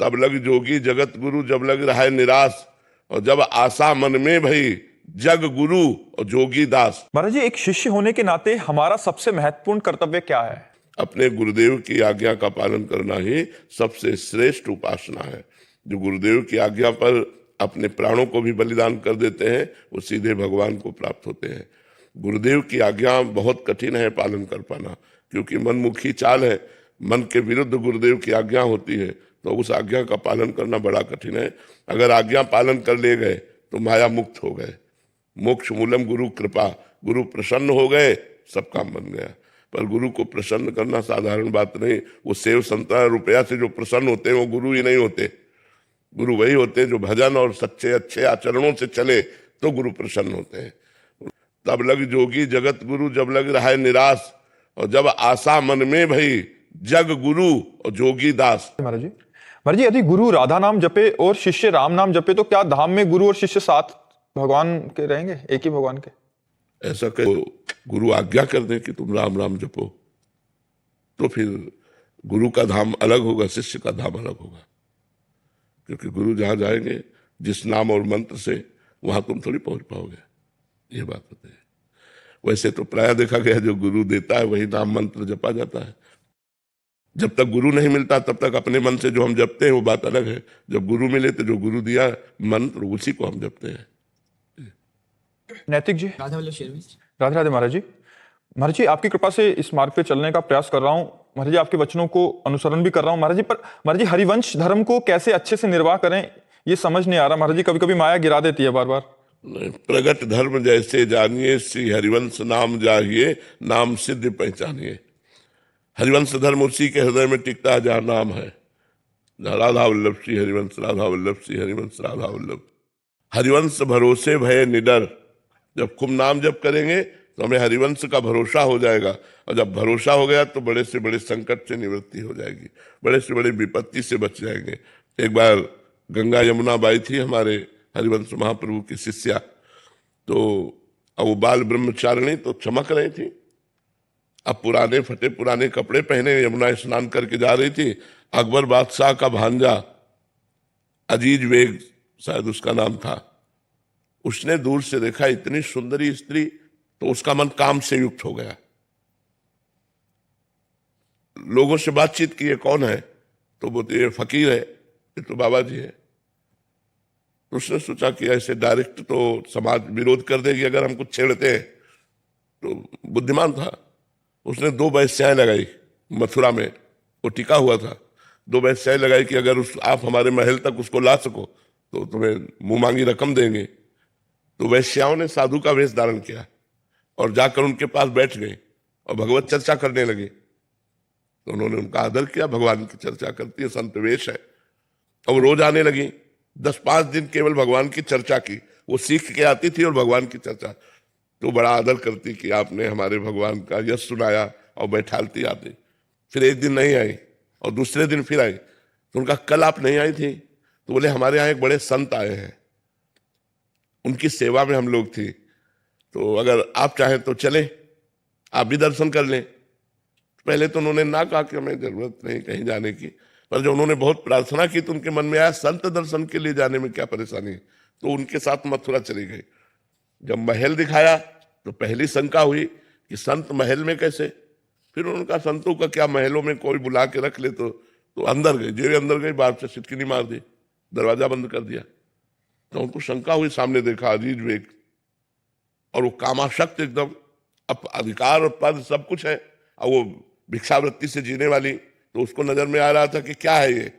तब लग जोगी जगत गुरु, जब लग रहा है निराश, और जब आशा मन में भई जग गुरु और जोगी दास। महाराज जी, एक शिष्य होने के नाते हमारा सबसे महत्वपूर्ण कर्तव्य क्या है? अपने गुरुदेव की आज्ञा का पालन करना ही सबसे श्रेष्ठ उपासना है। जो गुरुदेव की आज्ञा पर अपने प्राणों को भी बलिदान कर देते हैं वो सीधे भगवान को प्राप्त होते हैं। गुरुदेव की आज्ञा बहुत कठिन है पालन कर पाना, क्योंकि मनमुखी चाल है। मन के विरुद्ध गुरुदेव की आज्ञा होती है तो उस आज्ञा का पालन करना बड़ा कठिन है। अगर आज्ञा पालन कर ले गए तो माया मुक्त हो गए। मोक्ष मूलम गुरु कृपा, गुरु प्रसन्न हो गए सब काम बन गया। पर गुरु को प्रसन्न करना साधारण बात नहीं। वो सेव संता रुपया से जो प्रसन्न होते हैं वो गुरु ही नहीं होते। गुरु वही होते हैं जो भजन और सच्चे अच्छे आचरणों से चले तो गुरु प्रसन्न होते हैं। तब लग जोगी जगत गुरु, जब लग रहा है निराश, और जब आशा मन में भई जग गुरु और जोगी दास। महाराज जी, यदि गुरु राधा नाम जपे और शिष्य राम नाम जपे तो क्या धाम में गुरु और शिष्य साथ भगवान के रहेंगे, एक ही भगवान के? ऐसा कहो गुरु आज्ञा कर दे कि तुम राम राम जपो तो फिर गुरु का धाम अलग होगा, शिष्य का धाम अलग होगा। क्योंकि गुरु जहां जाएंगे जिस नाम और मंत्र से, वहां तुम थोड़ी पहुंच पाओगे, ये बात होती है। वैसे तो प्राय देखा गया जो गुरु देता है वही नाम मंत्र जपा जाता है। जब तक गुरु नहीं मिलता तब तक अपने मन से जो हम जपते हैं वो बात अलग है। जब गुरु मिले तो जो गुरु दिया मंत्र उसी को हम जपते हैं। नैतिक जी, राधे राधे। महाराज जी, आपकी कृपा से इस मार्ग पे चलने का प्रयास कर रहा हूँ। महाराज जी, आपके वचनों को अनुसरण भी कर रहा हूँ। महाराज जी, पर महाराज जी, हरिवंश धर्म को कैसे अच्छे से निर्वाह करें ये समझ नहीं आ रहा। महाराज जी, कभी कभी माया गिरा देती है बार बार। प्रगट धर्म जैसे जानिए, श्री हरिवंश नाम जाहिए, नाम सिद्ध पहचानिए। हरिवंश धर्म उसी के हृदय में टिकता है जहाँ नाम है। राधा वल्लभ श्री हरिवंश, राधा वल्लभ श्री हरिवंश, राधा वल्लभ। हरिवंश भरोसे भय निडर। जब खूब नाम जप करेंगे तो हमें हरिवंश का भरोसा हो जाएगा, और जब भरोसा हो गया तो बड़े से बड़े संकट से निवृत्ति हो जाएगी, बड़े से बड़े विपत्ति से बच जाएंगे। एक बार गंगा यमुना बाई थी हमारे हरिवंश महाप्रभु की शिष्या, तो वो बाल ब्रह्मचारिणी तो चमक रही थी। अब पुराने फटे पुराने कपड़े पहने यमुना स्नान करके जा रही थी। अकबर बादशाह का भांजा अजीज बेग शायद उसका नाम था, उसने दूर से देखा इतनी सुंदरी स्त्री तो उसका मन काम से युक्त हो गया। लोगों से बातचीत की, ये कौन है? तो बोलते ये फकीर है, ये तो बाबा जी है। तो उसने सोचा कि ऐसे डायरेक्ट तो समाज विरोध कर देगी अगर हम कुछ छेड़ते हैं। तो बुद्धिमान था, उसने 2 वेश्याएं लगाई मथुरा में, वो टिका हुआ था। 2 वेश्याएं लगाई कि अगर आप हमारे महल तक उसको ला सको तो तुम्हें मुंह मांगी रकम देंगे। तो वैश्याओं ने साधु का वेश धारण किया और जाकर उनके पास बैठ गए और भगवत चर्चा करने लगे। तो उन्होंने उनका आदर किया, भगवान की चर्चा करती है, संत वेश है। और रोज आने लगी, 10-5 दिन केवल भगवान की चर्चा की। वो सीख के आती थी और भगवान की चर्चा, तो बड़ा आदर करती कि आपने हमारे भगवान का यश सुनाया, और बैठालती आती। फिर एक दिन नहीं आई और दूसरे दिन फिर आई। तो उनका कल आप नहीं आई थी? तो बोले हमारे यहाँ एक बड़े संत आए हैं, उनकी सेवा में हम लोग थी, तो अगर आप चाहें तो चलें, आप भी दर्शन कर लें। पहले तो उन्होंने ना कहा कि हमें जरूरत नहीं कहीं जाने की, पर जब उन्होंने बहुत प्रार्थना की तो उनके मन में आया संत दर्शन के लिए जाने में क्या परेशानी है, तो उनके साथ मथुरा चली गई। जब महल दिखाया तो पहली शंका हुई कि संत महल में कैसे। फिर उनका संतों का क्या, महलों में कोई बुला के रख ले तो अंदर गए, जो अंदर गई बाहर से सिटकिनी मार दी, दरवाजा बंद कर दिया। तो उनको शंका हुई, सामने देखा अजीज बेग, और वो कामाशक्त एकदम, अब अधिकार और पद सब कुछ है, और वो भिक्षावृत्ति से जीने वाली। तो उसको नजर में आ रहा था कि क्या है ये,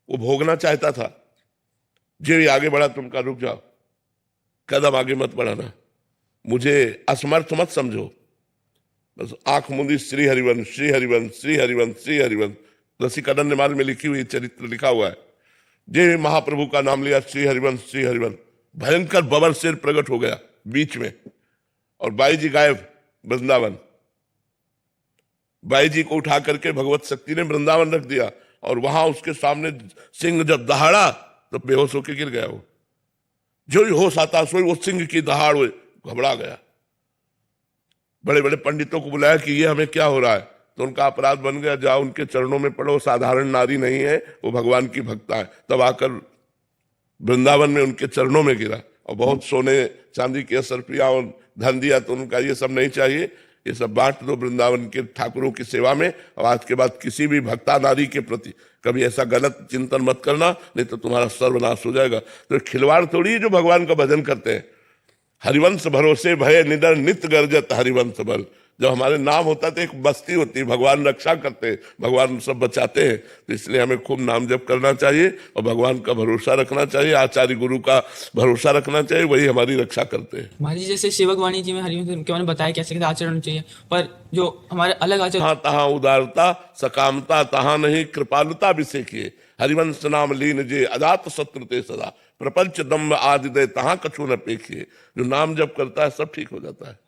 वो भोगना चाहता था। जो ही आगे बढ़ा, तुम का रुक जाओ, कदम आगे मत बढ़ाना, मुझे असमर्थ मत समझो, बस आंख मूंदी श्री हरिवंश श्री हरिवंश श्री हरिवंश श्री हरिवंश। रसिक अनन्यमाल में लिखी हुई चरित्र लिखा हुआ है। जे महाप्रभु का नाम लिया, श्री हरिवंश श्री हरिवंश, भयंकर बबर शेर प्रकट हो गया बीच में, और बाई जी गायब वृंदावन। बाई जी को उठा करके भगवत शक्ति ने वृंदावन रख दिया, और वहां उसके सामने सिंह जब दहाड़ा तो बेहोश होकर गिर गया। वो जो ही होश आता सोई वो सिंह की दहाड़ हुई, घबरा गया। बड़े बड़े पंडितों को बुलाया कि ये हमें क्या हो रहा है, तो उनका अपराध बन गया, जाओ उनके चरणों में पड़ो, साधारण नारी नहीं है, वो भगवान की भक्ता है। तब आकर वृंदावन में उनके चरणों में गिरा और बहुत सोने चांदी की असरफियां और धन दिया। तो उनका ये सब नहीं चाहिए, ये सब बांट दो वृंदावन के ठाकुरों की सेवा में, और आज के बाद किसी भी भक्ता नारी के प्रति कभी ऐसा गलत चिंतन मत करना, नहीं तो तुम्हारा सर्वनाश हो जाएगा। तो खिलवाड़ थोड़ी है जो भगवान का भजन करते हैं। हरिवंश भरोसे भय निडर नित्य गर्जत हरिवंश बल। जब हमारे नाम होता है तो एक बस्ती होती है, भगवान रक्षा करते हैं, भगवान सब बचाते हैं। तो इसलिए हमें खूब नाम जप करना चाहिए और भगवान का भरोसा रखना चाहिए, आचार्य गुरु का भरोसा रखना चाहिए, वही हमारी रक्षा करते हैं। महाराज जी, जैसे सेवक वाणी जी में हरिवंश के बारे में बताया कैसे कैसे आचरण होना चाहिए, पर जो हमारे अलग आचरण, तहाँ तहाँ उदारता सकामता, तहाँ नहीं कृपालुता विषय किए। हरिवंश नाम लीन जे अजात शत्रु ते सदा, प्रपंच दम्भ आदि दे तहाँ कछु न पेखिए। जो नाम जप करता है सब ठीक हो जाता है।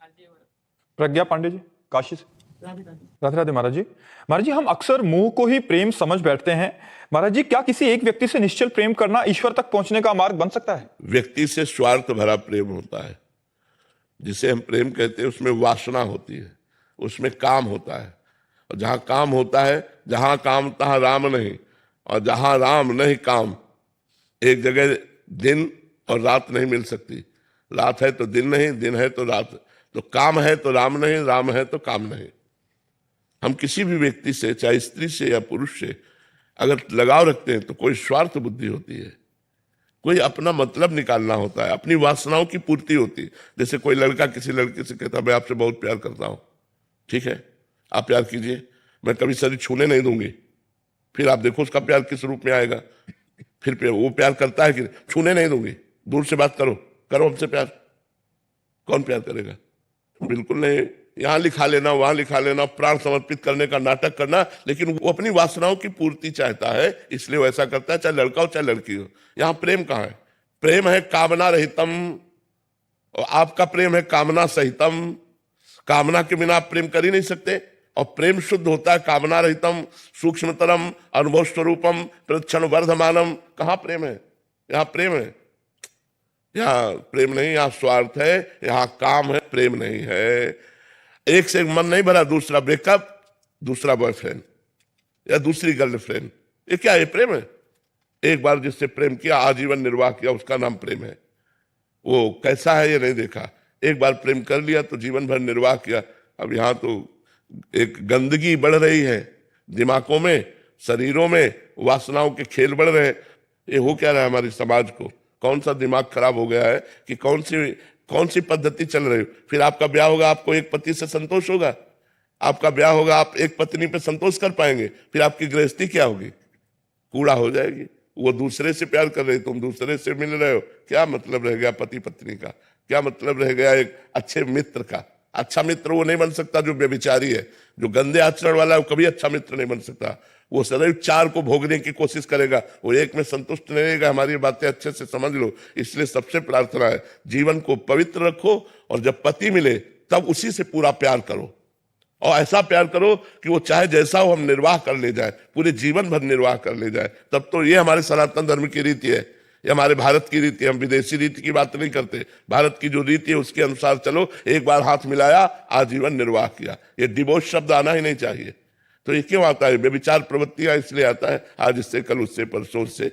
प्रज्ञा पांडे जी, काशी से। राधे राधे महाराज जी। महाराज जी, हम अक्सर मोह को ही प्रेम समझ बैठते हैं। महाराज जी, क्या किसी एक व्यक्ति से निश्चल प्रेम करना ईश्वर तक पहुंचने का मार्ग बन सकता है? व्यक्ति से स्वार्थ भरा प्रेम होता है, जिसे हम प्रेम कहते हैं, उसमें वासना होती है, उसमें काम होता है। और जहां काम होता है, जहां काम तहां राम नहीं, और जहां राम नहीं काम। एक जगह दिन और रात नहीं मिल सकती, रात है तो दिन नहीं, दिन है तो रात। तो काम है तो राम नहीं, राम है तो काम नहीं। हम किसी भी व्यक्ति से, चाहे स्त्री से या पुरुष से, अगर लगाव रखते हैं तो कोई स्वार्थ बुद्धि होती है, कोई अपना मतलब निकालना होता है, अपनी वासनाओं की पूर्ति होती है। जैसे कोई लड़का किसी लड़की से कहता है मैं आपसे बहुत प्यार करता हूं, ठीक है आप प्यार कीजिए, मैं कभी शरीर छूने नहीं दूंगी। फिर आप देखो उसका प्यार किस रूप में आएगा। फिर वो प्यार करता है कि छूने नहीं दूंगी, दूर से बात करो, करो हमसे प्यार। कौन प्यार करेगा? बिल्कुल नहीं। यहां लिखा लेना, वहां लिखा लेना, प्राण समर्पित करने का नाटक करना, लेकिन वो अपनी वासनाओं की पूर्ति चाहता है, इसलिए वैसा करता है, चाहे लड़का हो चाहे लड़की हो। यहां प्रेम कहां है? प्रेम है कामना रहितम, और आपका प्रेम है कामना सहितम। कामना के बिना आप प्रेम कर ही नहीं सकते। और प्रेम शुद्ध होता है कामना रहितम, सूक्ष्मतरम, अनुभव स्वरूपम, प्रक्षण वर्धमानम। कहां प्रेम है? यहां प्रेम है, यहाँ प्रेम नहीं, यहाँ स्वार्थ है, यहाँ काम है, प्रेम नहीं है। एक से मन नहीं भरा, दूसरा ब्रेकअप, दूसरा बॉयफ्रेंड या दूसरी गर्लफ्रेंड, ये क्या है? प्रेम है? एक बार जिससे प्रेम किया, आजीवन निर्वाह किया, उसका नाम प्रेम है। वो कैसा है ये नहीं देखा, एक बार प्रेम कर लिया तो जीवन भर निर्वाह किया। अब यहाँ तो एक गंदगी बढ़ रही है, दिमागों में, शरीरों में वासनाओं के खेल बढ़ रहे हैं। ये हो क्या रहा है हमारे समाज को? कौन सा दिमाग खराब हो गया है कि कौन सी पद्धति चल रही है? फिर आपका ब्याह होगा, आपको एक पति से संतोष होगा? आपका ब्याह होगा, आप एक पत्नी पे संतोष कर पाएंगे? फिर आपकी गृहस्थी क्या होगी? कूड़ा हो जाएगी। वो दूसरे से प्यार कर रही, तुम दूसरे से मिल रहे हो, क्या मतलब रह गया पति पत्नी का? क्या मतलब रह गया एक अच्छे मित्र का? अच्छा मित्र वो नहीं बन सकता जो व्यभिचारी है, जो गंदे आचरण वाला है, वो कभी अच्छा मित्र नहीं बन सकता। वो सदैव चार को भोगने की कोशिश करेगा, वो एक में संतुष्ट नहीं रहेगा। हमारी बातें अच्छे से समझ लो। इसलिए सबसे प्रार्थना है, जीवन को पवित्र रखो, और जब पति मिले तब उसी से पूरा प्यार करो, और ऐसा प्यार करो कि वो चाहे जैसा हो हम निर्वाह कर ले जाए, पूरे जीवन भर निर्वाह कर ले जाए। तब तो ये हमारे सनातन धर्म की रीति है, ये हमारे भारत की रीति है। हम विदेशी रीति की बात नहीं करते, भारत की जो रीति है उसके अनुसार चलो। एक बार हाथ मिलाया, आजीवन निर्वाह किया। ये डिवोर्स शब्द आना ही नहीं चाहिए। तो ये क्यों आता है? व्यभिचार प्रवृत्तियां इसलिए आता है, आज इससे, कल उससे, परसों से,